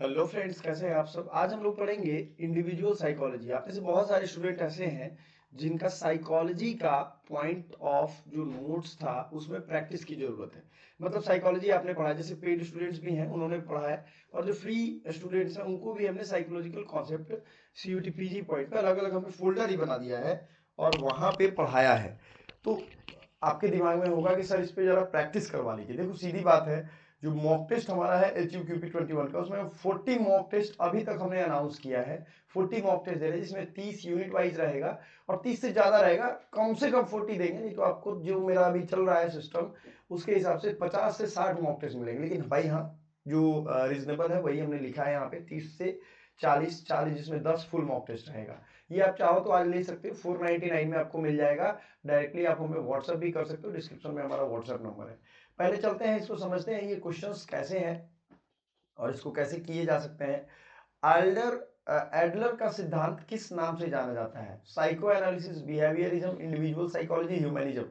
Hello friends, कैसे हैं आप सब। आज हम लोग पढ़ेंगे इंडिविजुअल साइकोलॉजी। आप में से बहुत सारे स्टूडेंट ऐसे हैं जिनका साइकोलॉजी का पॉइंट ऑफ जो नोट्स था उसमें प्रैक्टिस की जरूरत है। मतलब साइकोलॉजी आपने पढ़ा है, जैसे पेड स्टूडेंट्स भी हैं उन्होंने पढ़ा है, और जो फ्री स्टूडेंट्स हैं उनको भी हमने psychological concept CUT PG point पे अलग अलग हमने फोल्डर ही बना दिया है और वहाँ पे पढ़ाया है। तो आपके दिमाग में होगा कि सर इस पे जरा प्रैक्टिस करवा लीजिए। देखो सीधी बात है, जो मॉक टेस्ट हमारा है HUQP 21 का, उसमें 40 मॉक टेस्ट अभी तक हमने अनाउंस किया है। 40 मॉक टेस्ट दे रहे हैं जिसमें 30 यूनिट वाइज रहेगा और 30 से ज्यादा रहेगा, कम से कम 40 देंगे, नहीं तो आपको जो मेरा अभी चल रहा है सिस्टम उसके हिसाब से 50 से 60 मॉक टेस्ट मिलेंगे। लेकिन भाई हाँ, जो रीजनेबल है वही हमने लिखा है यहाँ पे, 30 से 40 जिसमें 10 फुल मॉक टेस्ट रहेगा। ये आप चाहो तो आज ले सकते हो, 499 में आपको मिल जाएगा। डायरेक्टली आप हमें व्हाट्सअप भी कर सकते हो, डिस्क्रिप्शन में हमारा व्हाट्सअप नंबर है। पहले चलते हैं, इसको समझते हैं ये क्वेश्चंस कैसे हैं और इसको कैसे किए जा सकते हैं। एल्डर एडलर का सिद्धांत किस नाम से जाना जाता है? Psycho analysis, behaviourism, individual psychology, humanism.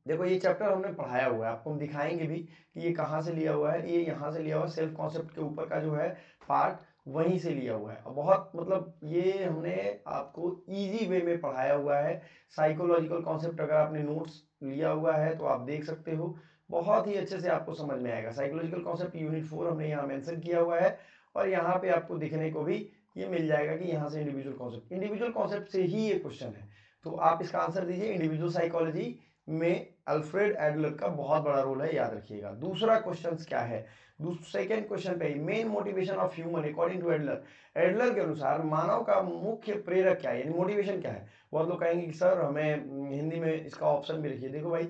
देखो ये चैप्टर हमने पढ़ाया हुआ है, आपको हम दिखाएंगे भी कि ये कहाँ से लिया हुआ है। ये यहाँ से लिया हुआ है, सेल्फ कॉन्सेप्ट के ऊपर का जो है पार्ट वहीं से लिया हुआ है। और बहुत मतलब ये हमने आपको इजी वे में पढ़ाया हुआ है। साइकोलॉजिकल कॉन्सेप्ट अगर आपने नोट्स लिया हुआ है तो आप देख सकते हो, बहुत ही अच्छे से आपको समझ में आएगा। साइकोलॉजिकल कॉन्सेप्ट यूनिट 4 हमने यहाँ मेंशन किया हुआ है और यहाँ पे आपको दिखने को भी ये मिल जाएगा कि यहाँ से इंडिविजुअल कॉन्सेप्ट से ही ये क्वेश्चन है। तो आप इसका आंसर दीजिए, इंडिविजुअल साइकोलॉजी में अल्फ्रेड एडलर का बहुत बड़ा रोल है, याद रखिएगा। दूसरा क्वेश्चन क्या है, सेकेंड क्वेश्चन पे, main motivation of human according to Adler. Adler के अनुसार मानव का मुख्य प्रेरक क्या है, यानी मोटिवेशन क्या है। बहुत लोग कहेंगे कि सर हमें हिंदी में इसका ऑप्शन भी लिखिए। देखो भाई,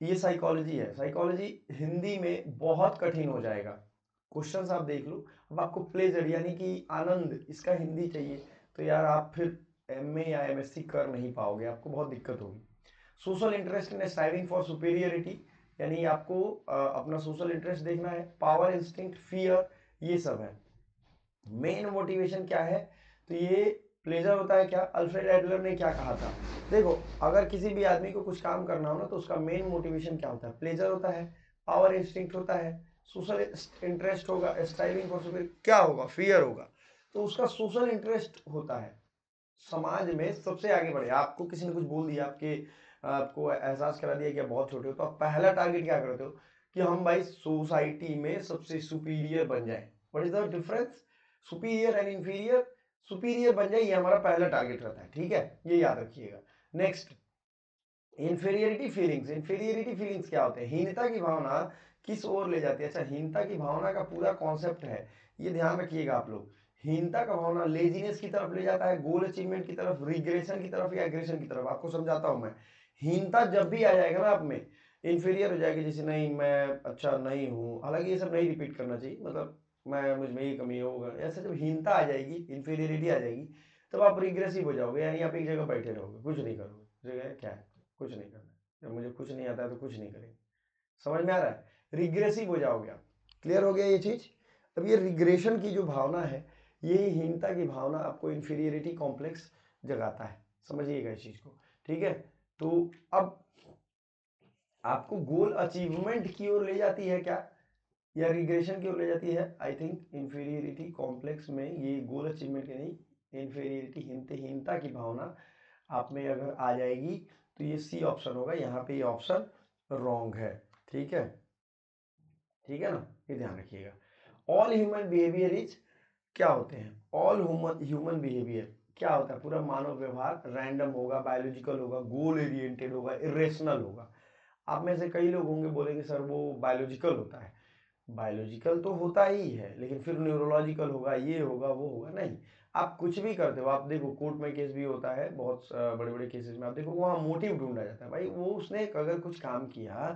ये साइकोलॉजी है, साइकोलॉजी हिंदी में बहुत कठिन हो जाएगा। क्वेश्चंस आप देख लो। अब आपको प्लेजर यानी कि आनंद, इसका हिंदी चाहिए तो यार आप फिर MA या MSc कर नहीं पाओगे, आपको बहुत दिक्कत होगी। Social interest in striving for superiority, यानी आपको अपना सोशल इंटरेस्ट देखना है। पावर, इंस्टिंक्ट, फियर, ये सब है। मेन मोटिवेशन क्या है, तो ये प्लेजर होता है। क्या अल्फ्रेड एडलर ने क्या कहा था, देखो अगर किसी भी आदमी को कुछ काम करना हो ना तो उसका मेन मोटिवेशन क्या होता है, प्लेजर होता है, पावर इंस्टिंक्ट होता है, सोशल इंटरेस्ट होगा, स्ट्राइविंग फॉर सुपीरियर क्या होगा, फियर होगा। तो उसका सोशल इंटरेस्ट होता है समाज में सबसे आगे बढ़े। आपको किसी ने कुछ बोल दिया, आपको एहसास करा दिया कि आप बहुत छोटे हो, तो आप पहला टारगेट क्या करते हो कि हम भाई सोसाइटी में सबसे सुपीरियर बन जाएं। What is the difference, superior and inferior. Superior बन जाए, ये हमारा पहला टारगेट रहता है, ठीक है, ये याद रखिएगा। नेक्स्ट, इंफीरियरिटी फीलिंग्स क्या होते हैं, हीनता की भावना किस ओर ले जाती है। अच्छा, हीनता की भावना का पूरा कॉन्सेप्ट है, ये ध्यान रखिएगा आप लोग। हीनता का भावना लेजीनेस की तरफ ले जाता है, गोल अचीवमेंट की तरफ, रिग्रेशन की तरफ या एग्रेशन की तरफ। आपको समझाता हूं मैं। हीनता जब भी आ जाएगा ना आप में, इंफीरियर हो जाएगी, जैसे नहीं मैं अच्छा नहीं हूँ, हालांकि ये सब नहीं रिपीट करना चाहिए, मतलब मैं मुझ में ये कमी होगा, ऐसे जब हीनता आ जाएगी, इंफीरियरिटी आ जाएगी, तब आप रिग्रेसिव हो जाओगे, यानी आप एक जगह बैठे रहोगे, कुछ नहीं करोगे। जगह क्या है, कुछ नहीं करना। जब मुझे कुछ नहीं आता है तो कुछ नहीं करेंगे। समझ में आ रहा है, रिग्रेसिव हो जाओगे आप। क्लियर हो गया ये चीज। अब ये रिग्रेशन की जो भावना है, ये हीनता की भावना आपको इंफीरियरिटी कॉम्प्लेक्स जगाता है, समझिएगा इस चीज को, ठीक है। तो अब आपको गोल अचीवमेंट की ओर ले जाती है क्या, या रिग्रेशन की ओर ले जाती है? आई थिंक इंफीरियरिटी कॉम्प्लेक्स में ये गोल अचीवमेंट की नहीं, इंफीरियरिटी हीनता की भावना आप में अगर आ जाएगी तो ये सी ऑप्शन होगा, यहाँ पे ये ऑप्शन रॉन्ग है, ठीक है, ठीक है ना, ये ध्यान रखिएगा। ऑल ह्यूमन बिहेवियर इज, क्या होते हैं ऑल ह्यूमन बिहेवियर, क्या होता है, पूरा मानव व्यवहार रैंडम होगा, बायोलॉजिकल होगा, गोल ओरिएंटेड होगा, इरेशनल होगा। आप में से कई लोग होंगे बोलेंगे सर वो बायोलॉजिकल होता है। बायोलॉजिकल तो होता ही है, लेकिन फिर न्यूरोलॉजिकल होगा, ये होगा वो होगा, नहीं। आप कुछ भी करते हो, आप देखो कोर्ट में केस भी होता है, बहुत बड़े बड़े केसेस में आप देखो वहाँ मोटिव ढूंढा जाता है। भाई वो उसने अगर कुछ काम किया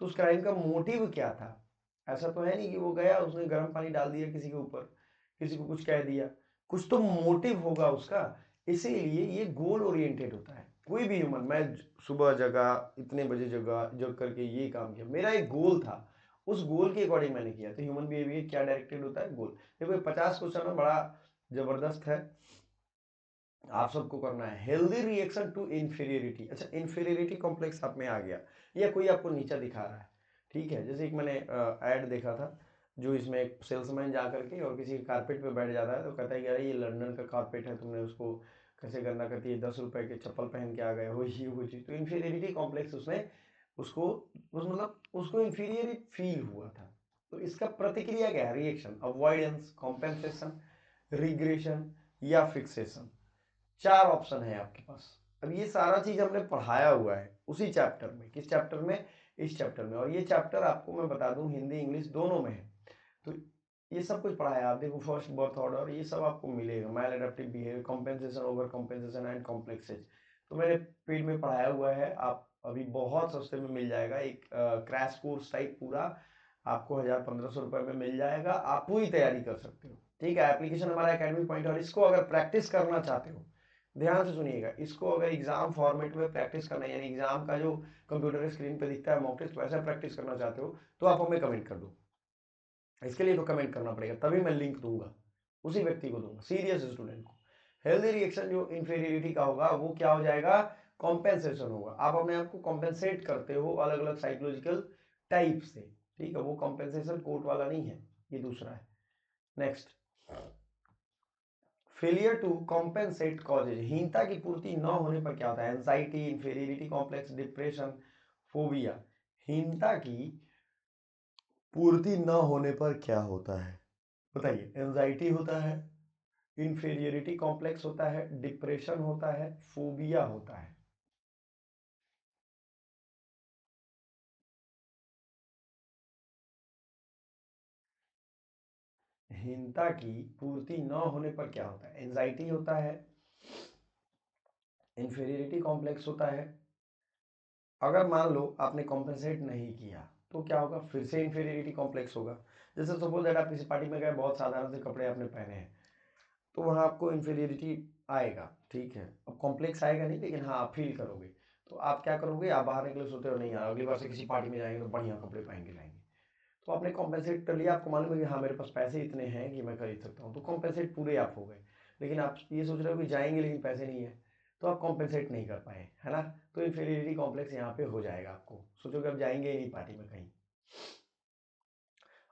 तो उस क्राइम का मोटिव क्या था। ऐसा तो है नहीं कि वो गया उसने गर्म पानी डाल दिया किसी के ऊपर, किसी को कुछ कह दिया, कुछ तो मोटिव होगा उसका। इसीलिए ये गोल ओरिएंटेड होता है। कोई भी ह्यूमन, मैं सुबह जगा, इतने बजे जग करके ये काम किया, मेरा एक गोल था, उस गोल के अकॉर्डिंग मैंने किया। तो ह्यूमन बिहेवियर क्या डायरेक्टेड होता है, गोल। देखो 50 क्वेश्चन है, बड़ा जबरदस्त है, आप सबको करना है। हेल्दी रिएक्शन टू इंफीरियरिटी, अच्छा इंफीरियरिटी कॉम्प्लेक्स आप में आ गया, या कोई आपको नीचा दिखा रहा है, ठीक है, जैसे एक मैंने ऐड देखा था, जो इसमें एक सेल्समैन जा करके और किसी कारपेट पे बैठ जाता है तो कहता है कि अरे ये लंदन का कारपेट है, तुमने उसको कैसे गंदा करती है, 10 रुपए के चप्पल पहन के आ गए हो, ये वो चीज़। तो इन्फीरियरिटी कॉम्प्लेक्स उसने उसको मतलब उसको इन्फीरियर फील हुआ था। तो इसका प्रतिक्रिया क्या है, रिएक्शन, अवॉइडेंस, कॉम्पेंसेशन, रिग्रेशन या फिक्सेशन। 4 ऑप्शन है आपके पास। अब ये सारा चीज हमने पढ़ाया हुआ है उसी चैप्टर में। किस चैप्टर में? इस चैप्टर में। और ये चैप्टर आपको मैं बता दूं हिंदी इंग्लिश दोनों में है। तो ये सब कुछ पढ़ाया, आप देखो फर्स्ट बर्थ ऑर्डर ये सब आपको मिलेगा, maladaptive behaviour, compensation, over compensation and complexes. तो मैंने पेड में पढ़ाया हुआ है, आप अभी बहुत सस्ते में मिल जाएगा, एक क्रैश कोर्स टाइप पूरा आपको 1000-1500 रुपए में मिल जाएगा। आप पूरी तैयारी कर सकते हो, ठीक है। एप्लीकेशन हमारा एकेडमिक पॉइंट। और इसको अगर प्रैक्टिस करना चाहते हो, ध्यान से सुनिएगा, इसको अगर एग्जाम फॉर्मेट में प्रैक्टिस करना है, यानी एग्जाम का जो कंप्यूटर स्क्रीन पे दिखता है मॉक टेस्ट, वैसा प्रैक्टिस करना चाहते हो तो आप हमें कमेंट कर दो। इसके लिए तो कमेंट करना पड़ेगा, तभी मैं लिंक दूंगा, उसी व्यक्ति को दूंगा, सीरियस स्टूडेंट को। हेल्दी रिएक्शन जो इंफीरियरिटी का होगा वो क्या हो जाएगा, कॉम्पेंसेशन होगा। आप अपने आप को कॉम्पेंसेट करते हो अलग अलग साइकोलॉजिकल टाइप से, ठीक है। वो कॉम्पेंसेशन कोर्ट वाला नहीं है, ये दूसरा है। Next, failure to compensate causes, हीनता की पूर्ति न होने पर क्या होता है, anxiety, inferiority complex, depression, phobia. हीनता की पूर्ति न होने पर क्या होता है बताइए। एंजाइटी होता है, इंफीरियरिटी कॉम्प्लेक्स होता है, डिप्रेशन होता है, फोबिया होता है। हीनता की पूर्ति न होने पर क्या होता है, एंजाइटी होता है, इंफीरियरिटी कॉम्प्लेक्स होता है। अगर मान लो आपने कॉम्पेंसेट नहीं किया तो क्या होगा, फिर से इंफीरियरिटी कॉम्प्लेक्स होगा। जैसे सपोज दैट आप किसी पार्टी में गए, बहुत साधारण से कपड़े आपने पहने हैं, तो वहाँ आपको इंफीरियरिटी आएगा, ठीक है। अब कॉम्प्लेक्स आएगा नहीं, लेकिन हाँ आप फील करोगे। तो आप क्या करोगे, आप बाहर निकले सोते हो नहीं यार अगली बार से किसी पार्टी में जाएंगे तो बढ़िया कपड़े पहन के जाएंगे। तो आपने कॉम्पेंसेट कर लिया, आपको मालूम है कि हाँ मेरे पास पैसे इतने हैं कि मैं खरीद सकता हूँ, तो कॉम्पेंसेट पूरे आप हो गए। लेकिन आप ये सोच रहे हो कि जाएंगे लेकिन पैसे नहीं है, तो आप कॉम्पेंसेट नहीं कर पाए, है ना। तो इंफीरियरिटी कॉम्प्लेक्स यहाँ पे हो जाएगा। आपको सोचोगे अब जाएंगे ही नहीं पार्टी में कहीं।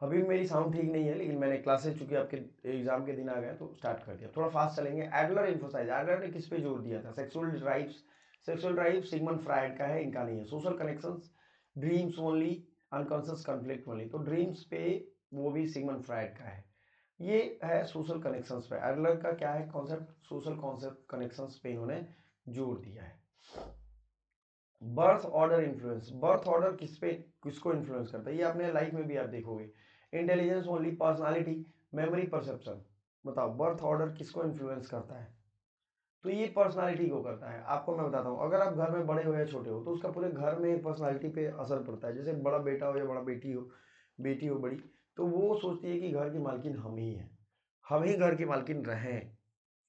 अभी मेरी साउंड ठीक नहीं है, लेकिन मैंने क्लासेस चूंकि आपके एग्जाम के दिन आ गए तो स्टार्ट कर दिया, थोड़ा फास्ट चलेंगे। एडलर इन्फोसाइज, एडलर ने किस पे जोर दिया था, sexual drives. Sexual drive Sigmund Freud का है, इनका नहीं है। Social connections, dreams only, unconscious conflict only. तो ड्रीम्स पे वो भी सिगमंड फ्राइड का है। ये है सोशल कनेक्शंस पे। एडलर का क्या है कॉन्सेप्ट, सोशल कॉन्सेप्ट कनेक्शंस पे इन्होंने जोर दिया है। Birth order influence, birth order किस पे किसको इन्फ्लुएंस करता है, ये अपने लाइफ में भी आप देखोगे। Intelligence only, personality, memory, perception. बताओ बर्थ ऑर्डर किसको इन्फ्लुएंस करता है, तो ये पर्सनालिटी को करता है। आपको मैं बताता हूँ, अगर आप घर में बड़े हो या छोटे हो तो उसका पूरे घर में पर्सनालिटी पे असर पड़ता है। जैसे बड़ा बेटा हो या बड़ा बेटी हो, बेटी हो बड़ी, तो वो सोचती है कि घर की मालकिन हम ही हैं, हम ही घर की मालकिन रहें।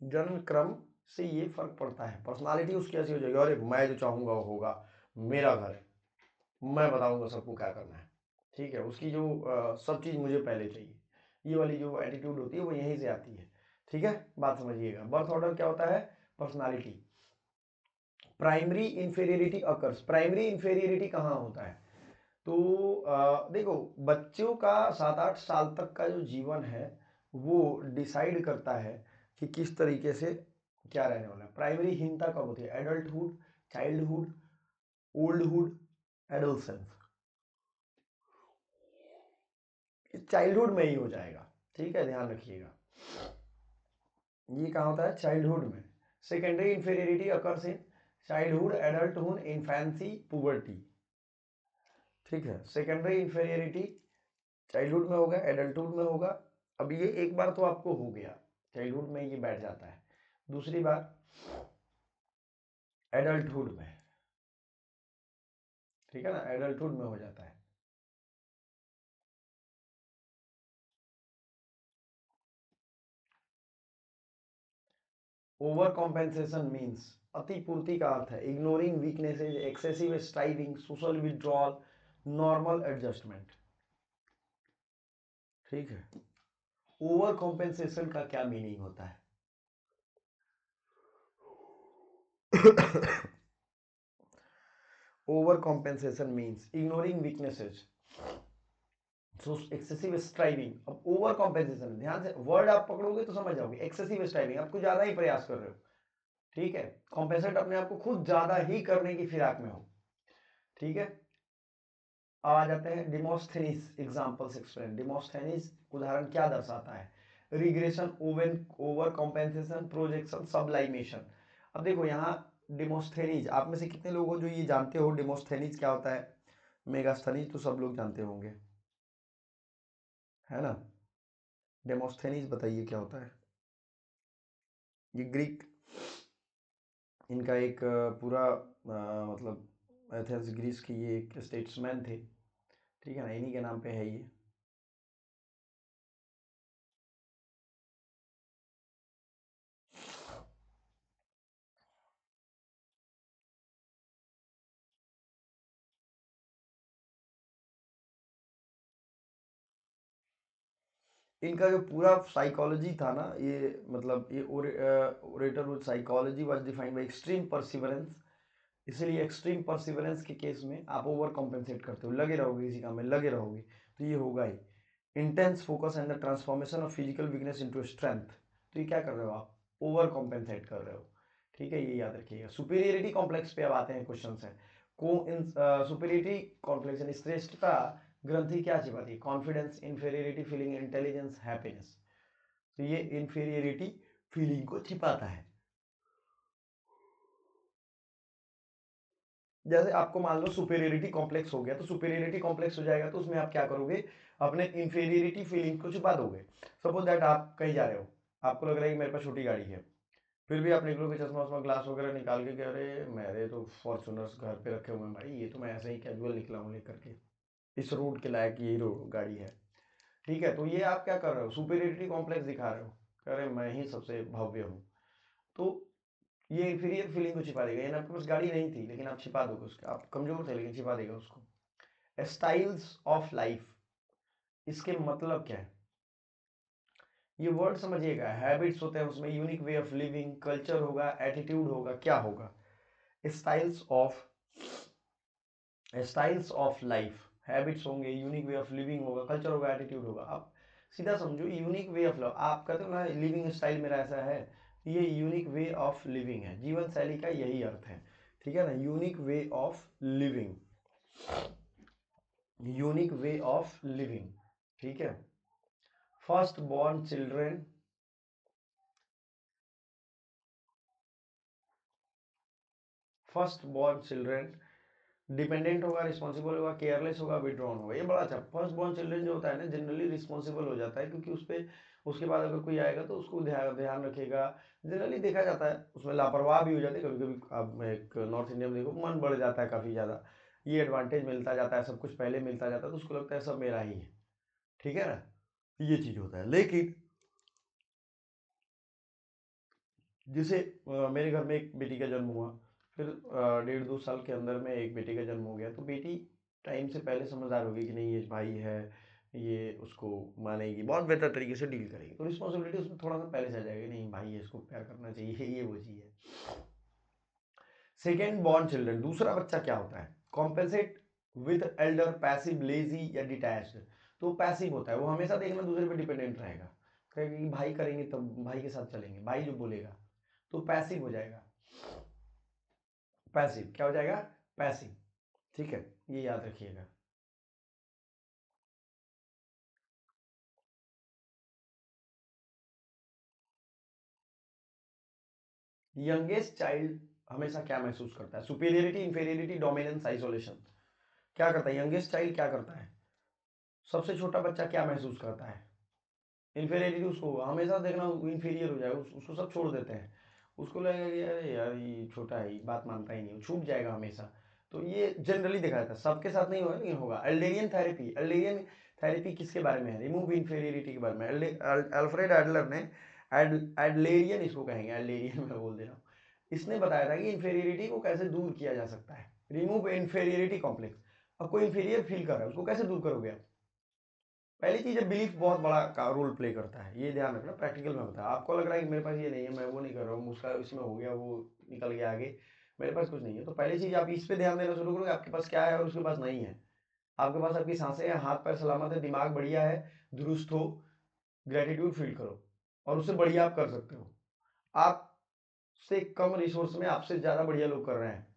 जन्म क्रम से ये फर्क पड़ता है, पर्सनालिटी उसकी ऐसी हो जाएगी, अरे मैं जो चाहूंगा वो होगा, मेरा घर है, मैं बताऊंगा सबको क्या करना है, ठीक है। उसकी जो सब चीज़ मुझे पहले चाहिए, ये वाली जो एटीट्यूड होती है वो यहीं से आती है, ठीक है। बात समझिएगा। बर्थ ऑर्डर क्या होता है, personality. Primary inferiority occurs, primary inferiority कहाँ होता है, तो देखो बच्चों का 7-8 साल तक का जो जीवन है वो डिसाइड करता है कि किस तरीके से क्या रहने वाला है। प्राइमरी हीनता कब होती है, adulthood, childhood, oldhood, adolescence. Childhood में ही हो जाएगा, ठीक है, ध्यान रखिएगा। ये कहाँ होता है, चाइल्डहुड में। Secondary inferiority occurs in childhood, adulthood, infancy, puberty, ठीक है। सेकेंडरी इंफीरियरिटी चाइल्डहुड में होगा, एडल्टहुड में होगा। अब ये एक बार तो आपको हो गया, चाइल्डहुड में ये बैठ जाता है। दूसरी बार एडल्टहुड में, ठीक है ना, एडल्टहुड में हो जाता है। ओवर कॉम्पेंसेशन मीन्स, अतिपूर्ति का अर्थ है ignoring weaknesses, excessive striving, social withdrawal, normal adjustment, ठीक है। ओवर कॉम्पेंसेशन का क्या मीनिंग होता है over compensation means ignoring weaknesses, सो एक्सेसिव स्ट्राइविंग, अब ओवर कॉम्पेंसेशन, ध्यान से वर्ड आप पकड़ोगे तो समझ जाओगे। एक्सेसिव स्ट्राइविंग, आप कुछ ज्यादा ही प्रयास कर रहे हो, ठीक है। कॉम्पेंसेट, अपने आप को खुद ज्यादा ही करने की फिराक में हो, ठीक है। अब आ जाते हैं डिमोस्थेनिस एग्जांपल्स एक्सप्लेन। डिमोस्थेनिस उदाहरण क्या दर्शाता है? Regression, over compensation, projection, sublimation. अब देखो यहाँ डिमोस्थेनिस, आप में से कितने लोग हो जो ये जानते हो डिमोस्थेनिस क्या होता है? मेगास्थेनिस तो सब लोग जानते होंगे, है ना। डेमोस्थेनीज बताइए क्या होता है? ये ग्रीक, इनका एक पूरा मतलब एथेंस ग्रीस की ये एक स्टेट्समैन थे, ठीक है ना, इन्हीं के नाम पे है ये। इनका जो पूरा साइकोलॉजी था ना, ये मतलब ये orator with psychology was defined by extreme perseverance. इसलिए एक्सट्रीम परसिवरेंस के केस में आप ओवर कॉम्पेंसेट करते हो, लगे रहोगे इसी काम में, लगे रहोगे तो ये होगा ही। Intense focus and the transformation of physical weakness into strength, तो ये क्या कर रहे हो आप? ओवर कॉम्पेंसेट कर रहे हो, ठीक है, ये याद रखिएगा। सुपीरियरिटी कॉम्प्लेक्स पे अब आते हैं, क्वेश्चन है। को इन सुपीरियरिटी कॉम्प्लेक्स यानी श्रेष्ठता ग्रंथि क्या छिपाती है? Confidence, inferiority feeling, intelligence, happiness. तो ये इंफीरियरिटी फीलिंग को छिपाता है। जैसे आपको मान लो सुपीरियरिटी कॉम्प्लेक्स हो गया, तो सुपीरियरिटी कॉम्प्लेक्स हो जाएगा तो उसमें आप क्या करोगे? अपने इंफीरियरिटी फीलिंग को छुपा दोगे। सपोज दैट आप कहीं जा रहे हो, आपको लग रहा है कि मेरे पास छोटी गाड़ी है, फिर भी आप निकलोगे चश्मा वश्मा ग्लास वगैरह निकाल के, कह रहे मेरे तो फॉर्चुनर्स घर पे रखे हुए हैं भाई, ये तो मैं ऐसे ही कैजुअल निकला हूँ लेकर के, इस रोड के लायक ये रोड गाड़ी है, ठीक है। तो ये आप क्या कर रहे हो? सुपीरियरिटी कॉम्प्लेक्स दिखा रहे हो, कह रहे मैं ही सबसे भव्य हूँ। तो ये इंफीरियर फीलिंग को छिपा देगा, यानी आपके पास गाड़ी नहीं थी लेकिन आप छिपा दोगे उसका, आप कमजोर थे लेकिन छिपा देगा उसको। स्टाइल्स ऑफ लाइफ, इसके मतलब क्या है? ये वर्ड समझिएगा, हैबिट्स होते हैं उसमें, unique way of living, culture होगा, एटीट्यूड होगा, क्या होगा? Styles of, styles of life, habits होंगे, यूनिक वे ऑफ लिविंग होगा, कल्चर होगा, एटीट्यूड होगा। आप सीधा समझो, यूनिक वे ऑफ, आप कहते हो ना लिविंग स्टाइल मेरा ऐसा है, ये यूनिक वे ऑफ लिविंग है, जीवन शैली का यही अर्थ है, ठीक है ना। Unique way of living, unique way of living, ठीक है। First born children, first born children dependent होगा, रिस्पॉन्सिबल होगा, केयरलेस होगा, विड्रॉन होगा। ये बड़ा अच्छा, फर्स्ट बॉर्न चिल्ड्रन जो होता है ना जनरली रिस्पॉन्सिबल हो जाता है, क्योंकि उस पर उसके बाद अगर कोई आएगा तो उसको ध्यान ध्यान रखेगा। जनरली देखा जाता है उसमें लापरवाह भी हो जाते हैं कभी कभी। आप एक नॉर्थ इंडिया में देखो, मन बढ़ जाता है काफ़ी ज़्यादा, ये एडवांटेज मिलता जाता है, सब कुछ पहले मिलता जाता है तो उसको लगता है सब मेरा ही है, ठीक है ना। ये चीज़ होता है। लेकिन जैसे मेरे घर में एक बेटी का जन्म हुआ, फिर 1.5-2 साल के अंदर में एक बेटी का जन्म हो गया, तो बेटी टाइम से पहले समझदार होगी कि नहीं ये भाई है, ये उसको मानेगी, बहुत बेहतर तरीके से डील करेगी, तो रिस्पॉन्सिबिलिटी उसमें थोड़ा सा पहले से आ जाएगी, नहीं भाई ये इसको प्यार करना चाहिए, ये वो चीज़ है। सेकेंड बॉर्न चिल्ड्रन, दूसरा बच्चा क्या होता है? Compensate with Elder, passive, lazy या डिटैच्ड। तो पैसिव होता है, वो हमेशा देखना दूसरे पे डिपेंडेंट रहेगा, कहेगा कि भाई करेंगे तब भाई के साथ चलेंगे, भाई जो बोलेगा, तो पैसिव हो जाएगा। पैसिव क्या हो जाएगा? पैसिव, ठीक है, ये याद रखिएगा। यंगेस्ट चाइल्ड हमेशा क्या महसूस करता है? Superiority, inferiority, dominance, isolation. क्या करता है यंगेस्ट चाइल्ड? क्या करता है? सबसे छोटा बच्चा क्या महसूस करता है? इंफीरियरिटी, उसको हमेशा देखना इंफीरियर हो जाएगा, उसको सब छोड़ देते हैं, उसको लगेगा कि अरे यार ये छोटा है, बात मानता ही नहीं, छूट जाएगा हमेशा। तो ये जनरली देखा जाता है, सबके साथ नहीं होगा लेकिन होगा। एल्डेरियन थेरेपी, एल्डेरियन थेरेपी किसके बारे में है? रिमूव इंफीरियरिटी के बारे में। अल्फ्रेड एडलर ने, एडलेरियन इसको कहेंगे, एडलेरियन मैं बोल दे रहा हूँ, इसने बताया था कि इंफीरियरिटी को कैसे दूर किया जा सकता है। रिमूव इंफीरियरिटी कॉम्प्लेक्स, अब कोई इंफीरियर फील कर रहा है उसको कैसे दूर करोगे आप? पहली चीज है, बिलीफ बहुत बड़ा का रोल प्ले करता है, ये ध्यान रखना, प्रैक्टिकल में बताया। आपको लग रहा है कि मेरे पास ये नहीं है, मैं वो नहीं कर रहा हूँ, उसका इसमें हो गया, वो निकल गया आगे, मेरे पास कुछ नहीं है, तो पहली चीज आप इस पे ध्यान देना शुरू करोगे आपके पास क्या है और उसके पास नहीं है, आपके पास आपकी सांसें हैं, हाथ पैर सलामत है, दिमाग बढ़िया है, दुरुस्त हो, ग्रेटिट्यूड फील करो और उससे बढ़िया आप कर सकते हो। आपसे कम रिसोर्स में आपसे ज़्यादा बढ़िया लोग कर रहे हैं।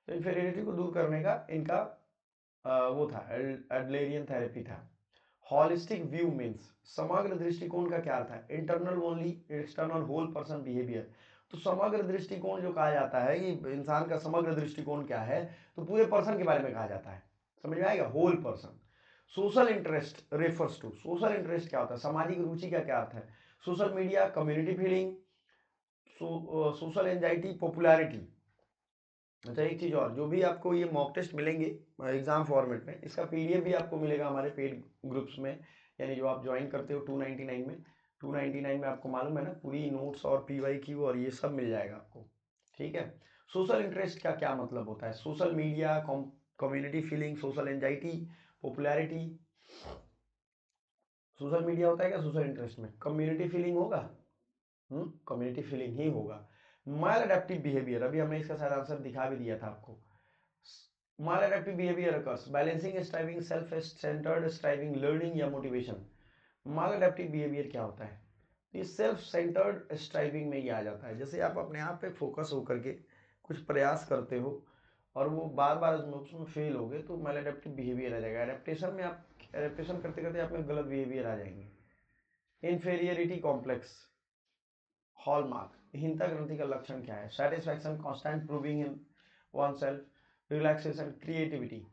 तो इन्फीरियरिटी को दूर करने का इनका वो था, एडलेरियन थेरेपी था। हॉलिस्टिक व्यू मीन्स समग्र दृष्टिकोण का क्या अर्थ है? Internal only, external whole person behaviour. तो समग्र दृष्टिकोण जो कहा जाता है कि इंसान का समग्र दृष्टिकोण क्या है, तो पूरे पर्सन के बारे में कहा जाता है। समझ में आएगा? Whole person. Social interest refers to, social interest क्या होता है? सामाजिक रुचि का क्या अर्थ है? Social media, community feeling, social anxiety, popularity. अच्छा एक चीज और, जो भी आपको ये मॉक टेस्ट मिलेंगे एग्जाम फॉर्मेट में, इसका पीडीएफ भी आपको मिलेगा हमारे पेड ग्रुप्स में, यानी जो आप ज्वाइन करते हो 299 में। 299 में आपको मालूम है ना, पूरी नोट्स और पीवाईक्यू और ये सब मिल जाएगा आपको। ठीक है। सोशल इंटरेस्ट का क्या मतलब होता है? Social media, community feeling, social anxiety, popularity. Social media होता है क्या सोशल इंटरेस्ट में? कम्युनिटी फीलिंग होगा, कम्युनिटी फीलिंग ही होगा। माल अडेप्टिव बिहेवियर, अभी हमने इसका शायद आंसर दिखा भी दिया था आपको। Maladaptive behaviour occurs balancing striving, self centred striving, learning या मोटिवेशन। माल अडेप्टिव बिहेवियर क्या होता है? ये सेल्फ सेंटर्ड स्ट्राइविंग में ही आ जाता है। जैसे आप अपने आप पे फोकस होकर के कुछ प्रयास करते हो और वो बार बार उसमें फेल हो गए, तो माल अडेप्टिव बिहेवियर आ जाएगा। एडेप्टेशन में आप एडेप्टेशन करते करते आप में गलत बिहेवियर आ जाएंगे। इन्फेरियरिटी कॉम्प्लेक्स, हॉलमार्क, हीनता ग्रंथि का लक्षण क्या है? Satisfaction, constant proving in one self, relaxation, creativity.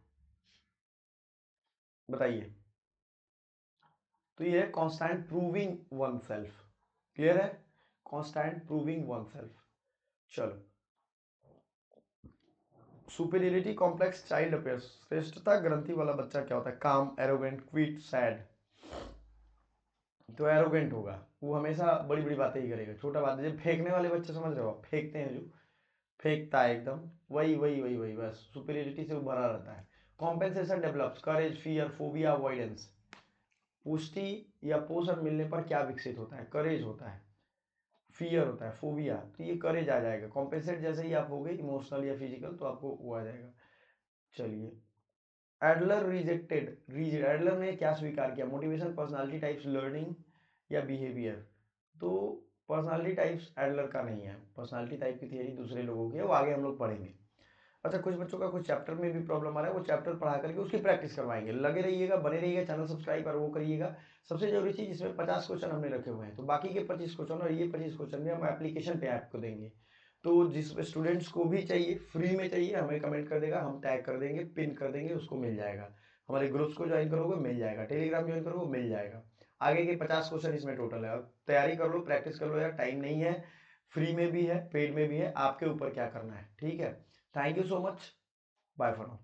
बताइए। तो ये है constant proving one self. Clear है? Constant proving one self. चलो, सुपीरियरिटी कॉम्प्लेक्स चाइल्ड अपेयर्स, श्रेष्ठता ग्रंथि वाला बच्चा क्या होता है? Calm, arrogant, quiet, sad. तो एरोगेंट होगा, वो हमेशा बड़ी बड़ी बातें ही करेगा, छोटा बात। जब फेंकने वाले बच्चे समझ रहे हो आप, फेंकते हैं जो, फेंकता है एकदम, वही वही वही वही बस सुपीरियरिटी से भरा रहता है। कॉम्पेंसेशन डेवलप्स करेज, फियर, फोबिया, अवॉइडेंस। पुष्टि या पोषण मिलने पर क्या विकसित होता है? करेज होता है, फियर होता है, फोबिया। तो ये करेज आ जाएगा। कॉम्पेंसेट जैसे ही आप हो गए इमोशनल या फिजिकल, तो आपको वो आ जाएगा। चलिए, एडलर रिजेक्टेड, रिजिड, एडलर ने क्या स्वीकार किया? मोटिवेशन, पर्सनालिटी टाइप्स, लर्निंग या बिहेवियर। तो पर्सनालिटी टाइप्स एडलर का नहीं है, पर्सनालिटी टाइप की थियरी दूसरे लोगों की है, वो आगे हम लोग पढ़ेंगे। अच्छा, कुछ बच्चों का कुछ चैप्टर में भी प्रॉब्लम आ रहा है, वो चैप्टर पढ़ा करके उसकी प्रैक्टिस करवाएंगे। लगे रहिएगा, बने रहिएगा, चैनल सब्सक्राइब और वो करिएगा। सबसे जरूरी चीज, इसमें 50 क्वेश्चन हमने रखे हुए हैं, तो बाकी के 25 क्वेश्चन और ये 25 क्वेश्चन भी हम एप्लीकेशन पे आपको देंगे। तो जिस स्टूडेंट्स को भी चाहिए, फ्री में चाहिए, हमें कमेंट कर देगा, हम टैग कर देंगे, पिन कर देंगे, उसको मिल जाएगा। हमारे ग्रुप्स को ज्वाइन करोगे मिल जाएगा, टेलीग्राम ज्वाइन करोगे मिल जाएगा। आगे के 50 क्वेश्चन इसमें टोटल है। अब तैयारी कर लो, प्रैक्टिस कर लो यार, टाइम नहीं है। फ्री में भी है, पेड में भी है, आपके ऊपर क्या करना है। ठीक है। Thank you so much. Bye for now.